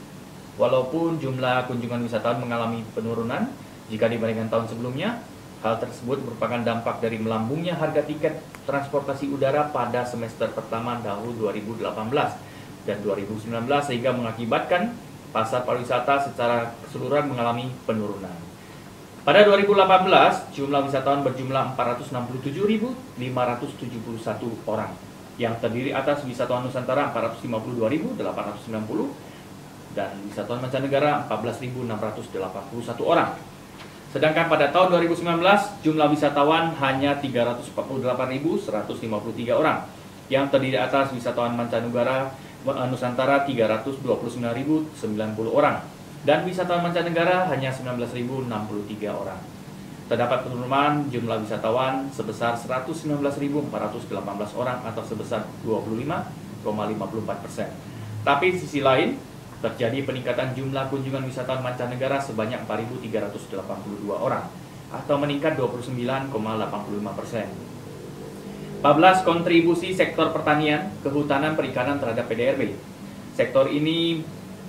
Walaupun jumlah kunjungan wisatawan mengalami penurunan jika dibandingkan tahun sebelumnya, hal tersebut merupakan dampak dari melambungnya harga tiket transportasi udara pada semester pertama tahun 2018 dan 2019 sehingga mengakibatkan pasar pariwisata secara keseluruhan mengalami penurunan. Pada 2018, jumlah wisatawan berjumlah 467.571 orang, yang terdiri atas wisatawan Nusantara 452.890 dan wisatawan mancanegara 14.681 orang. Sedangkan pada tahun 2019, jumlah wisatawan hanya 348.153 orang, yang terdiri atas wisatawan mancanegara Nusantara 329.090 orang, dan wisatawan mancanegara hanya 19.063 orang. Terdapat penurunan jumlah wisatawan sebesar 119.418 orang atau sebesar 25,54%. Tapi di sisi lain, terjadi peningkatan jumlah kunjungan wisatawan mancanegara sebanyak 4.382 orang atau meningkat 29,85%. 14. Kontribusi sektor pertanian, kehutanan, perikanan terhadap PDRB. Sektor ini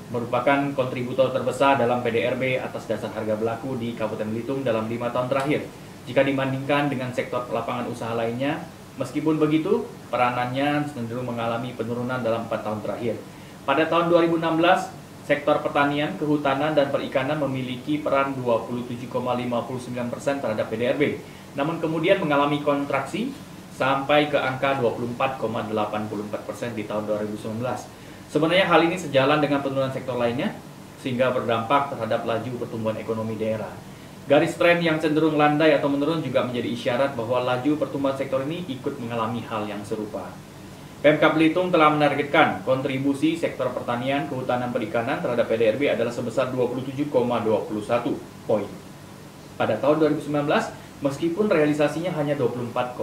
merupakan kontributor terbesar dalam PDRB atas dasar harga berlaku di Kabupaten Belitung dalam 5 tahun terakhir jika dibandingkan dengan sektor lapangan usaha lainnya. Meskipun begitu, peranannya cenderung mengalami penurunan dalam 4 tahun terakhir. Pada tahun 2016, sektor pertanian, kehutanan, dan perikanan memiliki peran 27,59% terhadap PDRB, namun kemudian mengalami kontraksi sampai ke angka 24,84% di tahun 2019. Sebenarnya hal ini sejalan dengan penurunan sektor lainnya, sehingga berdampak terhadap laju pertumbuhan ekonomi daerah. Garis tren yang cenderung landai atau menurun juga menjadi isyarat bahwa laju pertumbuhan sektor ini ikut mengalami hal yang serupa. Pemkab Belitung telah menargetkan kontribusi sektor pertanian, kehutanan, perikanan terhadap PDRB adalah sebesar 27,21 poin. Pada tahun 2019, meskipun realisasinya hanya 24,84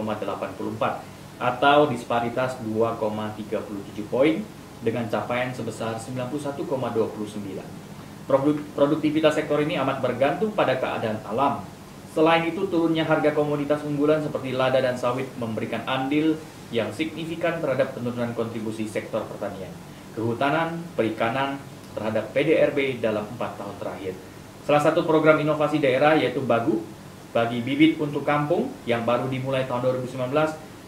atau disparitas 2,37 poin dengan capaian sebesar 91,29. Produktivitas sektor ini amat bergantung pada keadaan alam. Selain itu, turunnya harga komoditas unggulan seperti lada dan sawit memberikan andil yang signifikan terhadap penurunan kontribusi sektor pertanian, kehutanan, perikanan terhadap PDRB dalam 4 tahun terakhir. Salah satu program inovasi daerah yaitu BAGU, bagi bibit untuk kampung, yang baru dimulai tahun 2019,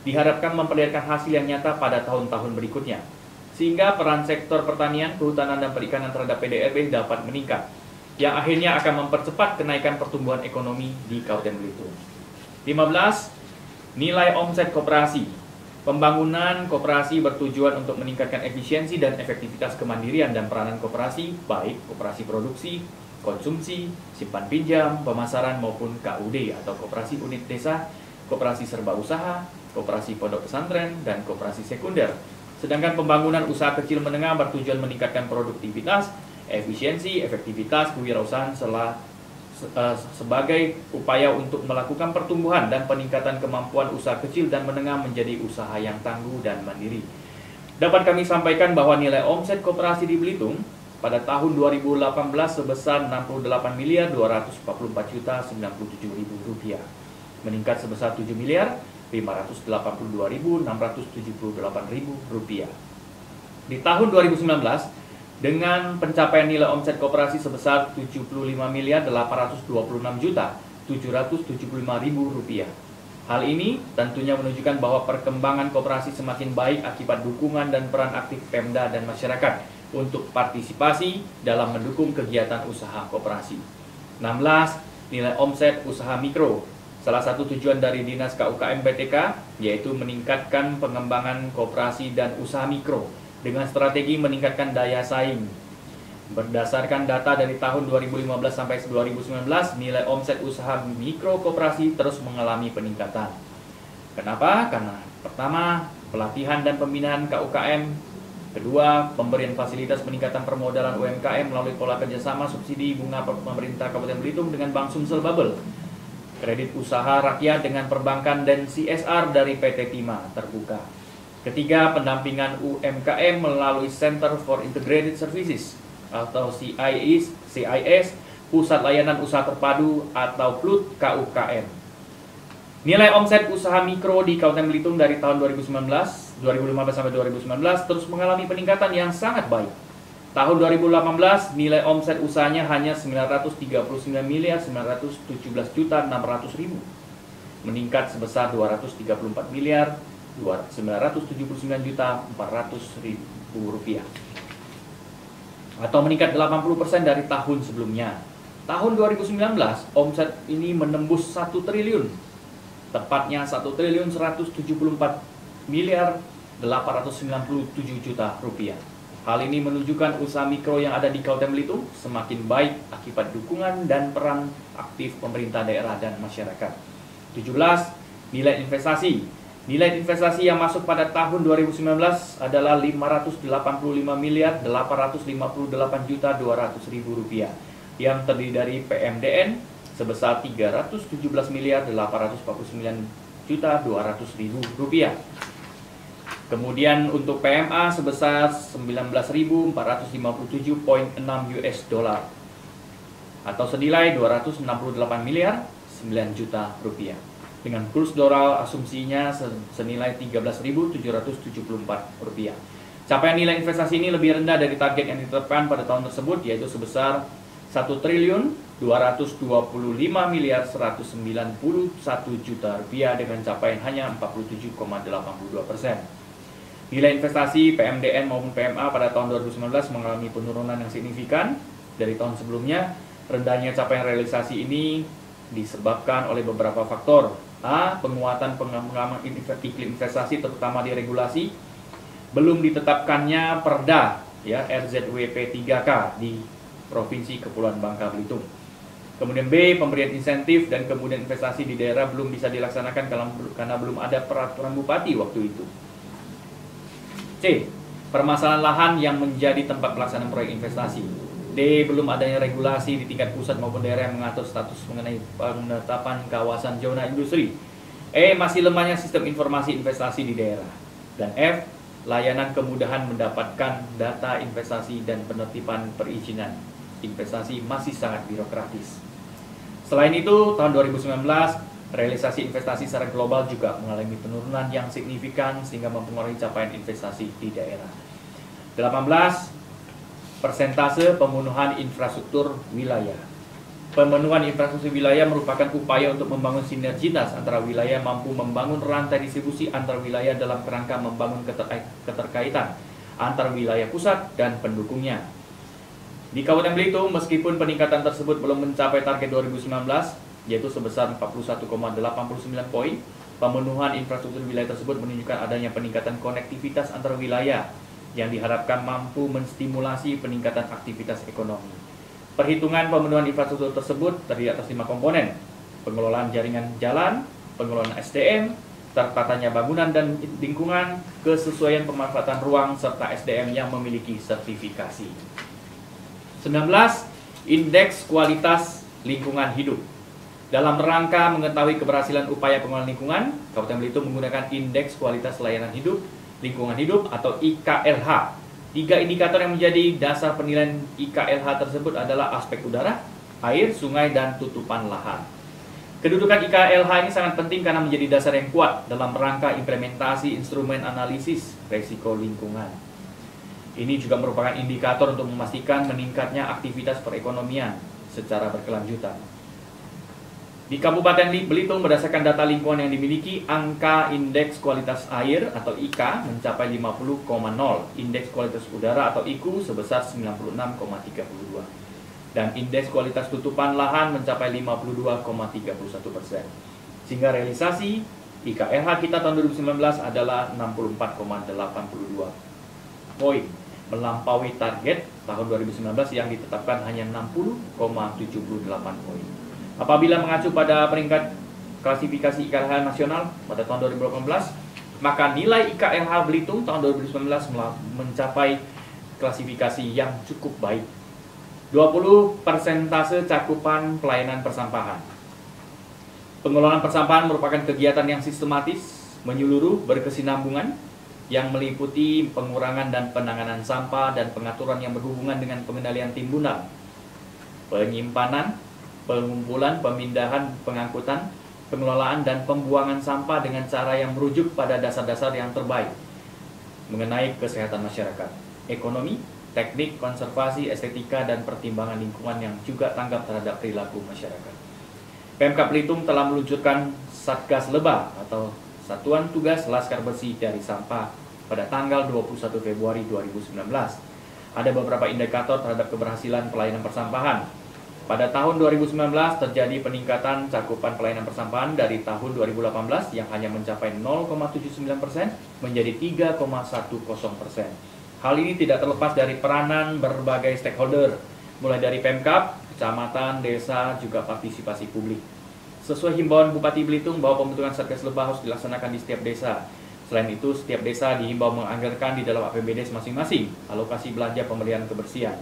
diharapkan memperlihatkan hasil yang nyata pada tahun-tahun berikutnya, sehingga peran sektor pertanian, kehutanan, dan perikanan terhadap PDRB dapat meningkat, yang akhirnya akan mempercepat kenaikan pertumbuhan ekonomi di Kabupaten Belitung. 15. Nilai omset koperasi. Pembangunan koperasi bertujuan untuk meningkatkan efisiensi dan efektivitas kemandirian dan peranan koperasi, baik koperasi produksi, konsumsi, simpan pinjam, pemasaran maupun KUD atau koperasi unit desa, koperasi serba usaha, koperasi pondok pesantren, dan koperasi sekunder. Sedangkan pembangunan usaha kecil menengah bertujuan meningkatkan produktivitas, efisiensi, efektivitas kewirausahaan sebagai upaya untuk melakukan pertumbuhan dan peningkatan kemampuan usaha kecil dan menengah menjadi usaha yang tangguh dan mandiri. Dapat kami sampaikan bahwa nilai omset koperasi di Belitung pada tahun 2018 sebesar Rp68.244.097.000, meningkat sebesar Rp7.519.900.000 Rp582.678.000. Di tahun 2019, dengan pencapaian nilai omset koperasi sebesar Rp75.826.775.000. Hal ini tentunya menunjukkan bahwa perkembangan koperasi semakin baik akibat dukungan dan peran aktif Pemda dan masyarakat untuk partisipasi dalam mendukung kegiatan usaha koperasi. 16. Nilai omset usaha mikro. Salah satu tujuan dari Dinas KUKM PTK yaitu meningkatkan pengembangan koperasi dan usaha mikro dengan strategi meningkatkan daya saing. Berdasarkan data dari tahun 2015 sampai 2019, nilai omset usaha mikro koperasi terus mengalami peningkatan. Kenapa? Karena pertama, pelatihan dan pembinaan KUKM. Kedua, pemberian fasilitas peningkatan permodalan UMKM melalui pola kerjasama subsidi bunga pemerintah Kabupaten Belitung dengan Bank Sumsel Bubble. Kredit usaha rakyat dengan perbankan dan CSR dari PT Timah terbuka. Ketiga, pendampingan UMKM melalui Center for Integrated Services atau CIS, Pusat Layanan Usaha Terpadu atau PLUT KUKM. Nilai omset usaha mikro di Kabupaten Belitung dari tahun 2015 sampai 2019 terus mengalami peningkatan yang sangat baik. Tahun 2018 nilai omset usahanya hanya Rp939.917.600.000, meningkat sebesar Rp234.979.400.000 atau meningkat 80% dari tahun sebelumnya. Tahun 2019 omset ini menembus 1 triliun, tepatnya Rp1.174.897.000.000. Hal ini menunjukkan usaha mikro yang ada di Kabupaten Belitung semakin baik akibat dukungan dan peran aktif pemerintah daerah dan masyarakat. 17. Nilai investasi. Nilai investasi yang masuk pada tahun 2019 adalah Rp588.858.200.000 yang terdiri dari PMDN sebesar Rp317.849.200.000. Kemudian untuk PMA sebesar $19.457.6 atau senilai Rp268.009.000.000 dengan kurs dolar asumsinya senilai Rp13.774. Capaian nilai investasi ini lebih rendah dari target yang ditetapkan pada tahun tersebut, yaitu sebesar Rp1.225.191.000.000 dengan capaian hanya 47,82%. Nilai investasi PMDN maupun PMA pada tahun 2019 mengalami penurunan yang signifikan dari tahun sebelumnya. Rendahnya capaian realisasi ini disebabkan oleh beberapa faktor. A. Penguatan pengembangan iklim investasi terutama di regulasi. Belum ditetapkannya Perda RZWP 3K di Provinsi Kepulauan Bangka Belitung. Kemudian B. Pemberian insentif dan kemudian investasi di daerah belum bisa dilaksanakan karena belum ada peraturan bupati waktu itu. C. Permasalahan lahan yang menjadi tempat pelaksanaan proyek investasi. D. Belum adanya regulasi di tingkat pusat maupun daerah yang mengatur status mengenai penetapan kawasan zona industri. E. Masih lemahnya sistem informasi investasi di daerah. Dan F. Layanan kemudahan mendapatkan data investasi dan penertiban perizinan investasi masih sangat birokratis. Selain itu, tahun 2019 realisasi investasi secara global juga mengalami penurunan yang signifikan sehingga mempengaruhi capaian investasi di daerah. 18. Persentase pemenuhan infrastruktur wilayah. Pemenuhan infrastruktur wilayah merupakan upaya untuk membangun sinergitas antara wilayah mampu membangun rantai distribusi antar wilayah dalam kerangka membangun keterkaitan antar wilayah pusat dan pendukungnya. Di Kabupaten Belitung, meskipun peningkatan tersebut belum mencapai target 2019, yaitu sebesar 41,89 poin, pemenuhan infrastruktur wilayah tersebut menunjukkan adanya peningkatan konektivitas antar wilayah yang diharapkan mampu menstimulasi peningkatan aktivitas ekonomi. Perhitungan pemenuhan infrastruktur tersebut terdiri atas 5 komponen: pengelolaan jaringan jalan, pengelolaan SDM, tertatanya bangunan dan lingkungan, kesesuaian pemanfaatan ruang, serta SDM yang memiliki sertifikasi. 19. Indeks kualitas lingkungan hidup. Dalam rangka mengetahui keberhasilan upaya pengelolaan lingkungan, Kabupaten Belitung menggunakan Indeks Kualitas Layanan Hidup, Lingkungan Hidup atau IKLH. 3 indikator yang menjadi dasar penilaian IKLH tersebut adalah aspek udara, air, sungai, dan tutupan lahan. Kedudukan IKLH ini sangat penting karena menjadi dasar yang kuat dalam rangka implementasi instrumen analisis risiko lingkungan. Ini juga merupakan indikator untuk memastikan meningkatnya aktivitas perekonomian secara berkelanjutan. Di Kabupaten Belitung, berdasarkan data lingkungan yang dimiliki, angka indeks kualitas air atau IK mencapai 50,0, indeks kualitas udara atau IKU sebesar 96,32, dan indeks kualitas tutupan lahan mencapai 52,31%. Sehingga realisasi IKLH kita tahun 2019 adalah 64,82 poin, melampaui target tahun 2019 yang ditetapkan hanya 60,78 poin. Apabila mengacu pada peringkat klasifikasi IKLH nasional pada tahun 2018, maka nilai IKLH Belitung tahun 2019 mencapai klasifikasi yang cukup baik. 20% cakupan pelayanan persampahan. Pengelolaan persampahan merupakan kegiatan yang sistematis, menyeluruh, berkesinambungan, yang meliputi pengurangan dan penanganan sampah dan pengaturan yang berhubungan dengan pengendalian timbunan, penyimpanan, pengumpulan, pemindahan, pengangkutan, pengelolaan, dan pembuangan sampah dengan cara yang merujuk pada dasar-dasar yang terbaik mengenai kesehatan masyarakat, ekonomi, teknik, konservasi, estetika, dan pertimbangan lingkungan yang juga tanggap terhadap perilaku masyarakat. Pemkab Belitung telah meluncurkan Satgas Lebah atau Satuan Tugas Laskar Bersih dari Sampah pada tanggal 21 Februari 2019. Ada beberapa indikator terhadap keberhasilan pelayanan persampahan. Pada tahun 2019 terjadi peningkatan cakupan pelayanan persampahan dari tahun 2018 yang hanya mencapai 0,79% menjadi 3,10%. Hal ini tidak terlepas dari peranan berbagai stakeholder, mulai dari Pemkab, kecamatan, desa, juga partisipasi publik. Sesuai himbauan Bupati Belitung bahwa pembentukan Satgas Lebah harus dilaksanakan di setiap desa. Selain itu, setiap desa dihimbau menganggarkan di dalam APBD masing-masing alokasi belanja pemeliharaan kebersihan.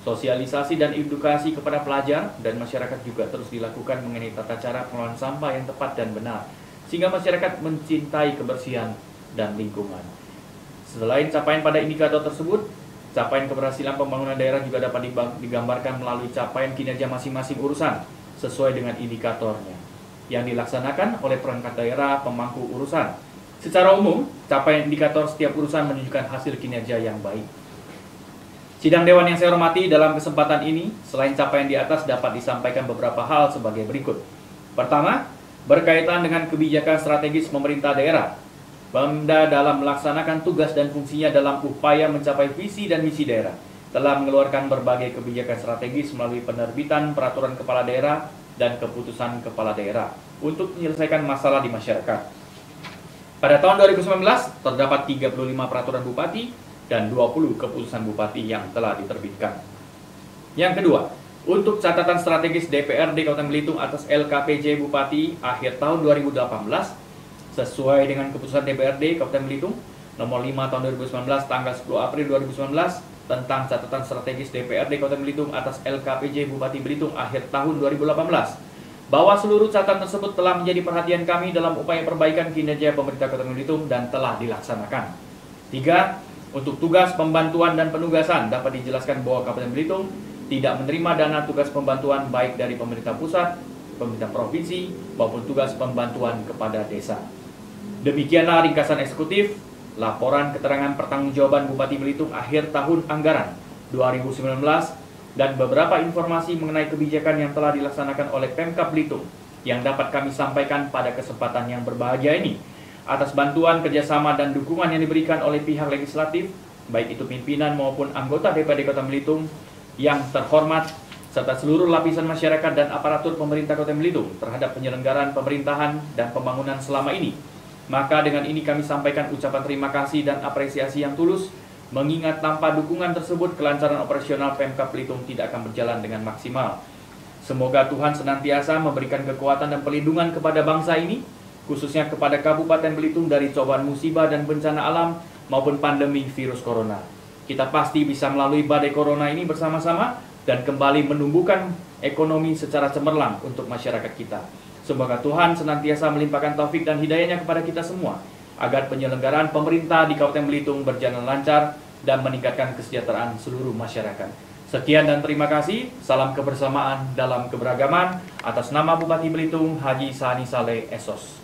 Sosialisasi dan edukasi kepada pelajar dan masyarakat juga terus dilakukan mengenai tata cara pengelolaan sampah yang tepat dan benar, sehingga masyarakat mencintai kebersihan dan lingkungan. Selain capaian pada indikator tersebut, capaian keberhasilan pembangunan daerah juga dapat digambarkan melalui capaian kinerja masing-masing urusan sesuai dengan indikatornya yang dilaksanakan oleh perangkat daerah pemangku urusan. Secara umum, capaian indikator setiap urusan menunjukkan hasil kinerja yang baik. Sidang Dewan yang saya hormati, dalam kesempatan ini, selain capaian di atas dapat disampaikan beberapa hal sebagai berikut. Pertama, berkaitan dengan kebijakan strategis pemerintah daerah. Pemda dalam melaksanakan tugas dan fungsinya dalam upaya mencapai visi dan misi daerah, telah mengeluarkan berbagai kebijakan strategis melalui penerbitan peraturan kepala daerah dan keputusan kepala daerah untuk menyelesaikan masalah di masyarakat. Pada tahun 2019, terdapat 35 peraturan bupati dan 20 keputusan bupati yang telah diterbitkan. Yang kedua, untuk catatan strategis DPRD Kabupaten Belitung atas LKPJ Bupati akhir tahun 2018, sesuai dengan keputusan DPRD Kabupaten Belitung nomor 5 tahun 2019 tanggal 10 April 2019 tentang catatan strategis DPRD Kabupaten Belitung atas LKPJ Bupati Belitung akhir tahun 2018, bahwa seluruh catatan tersebut telah menjadi perhatian kami dalam upaya perbaikan kinerja pemerintah Kabupaten Belitung dan telah dilaksanakan. 3. Untuk tugas pembantuan dan penugasan dapat dijelaskan bahwa Kabupaten Belitung tidak menerima dana tugas pembantuan baik dari pemerintah pusat, pemerintah provinsi, maupun tugas pembantuan kepada desa. Demikianlah ringkasan eksekutif laporan keterangan pertanggungjawaban Bupati Belitung akhir tahun anggaran 2019 dan beberapa informasi mengenai kebijakan yang telah dilaksanakan oleh Pemkab Belitung yang dapat kami sampaikan pada kesempatan yang berbahagia ini. Atas bantuan, kerjasama, dan dukungan yang diberikan oleh pihak legislatif, baik itu pimpinan maupun anggota DPRD Kota Belitung yang terhormat, serta seluruh lapisan masyarakat dan aparatur pemerintah Kota Belitung terhadap penyelenggaraan pemerintahan dan pembangunan selama ini. Maka dengan ini kami sampaikan ucapan terima kasih dan apresiasi yang tulus, mengingat tanpa dukungan tersebut kelancaran operasional Pemkab Belitung tidak akan berjalan dengan maksimal. Semoga Tuhan senantiasa memberikan kekuatan dan perlindungan kepada bangsa ini, khususnya kepada Kabupaten Belitung dari cobaan musibah dan bencana alam maupun pandemi virus corona. Kita pasti bisa melalui badai corona ini bersama-sama dan kembali menumbuhkan ekonomi secara cemerlang untuk masyarakat kita. Semoga Tuhan senantiasa melimpahkan taufik dan hidayahnya kepada kita semua, agar penyelenggaraan pemerintah di Kabupaten Belitung berjalan lancar dan meningkatkan kesejahteraan seluruh masyarakat. Sekian dan terima kasih. Salam kebersamaan dalam keberagaman. Atas nama Bupati Belitung, Haji Sani Saleh Esos.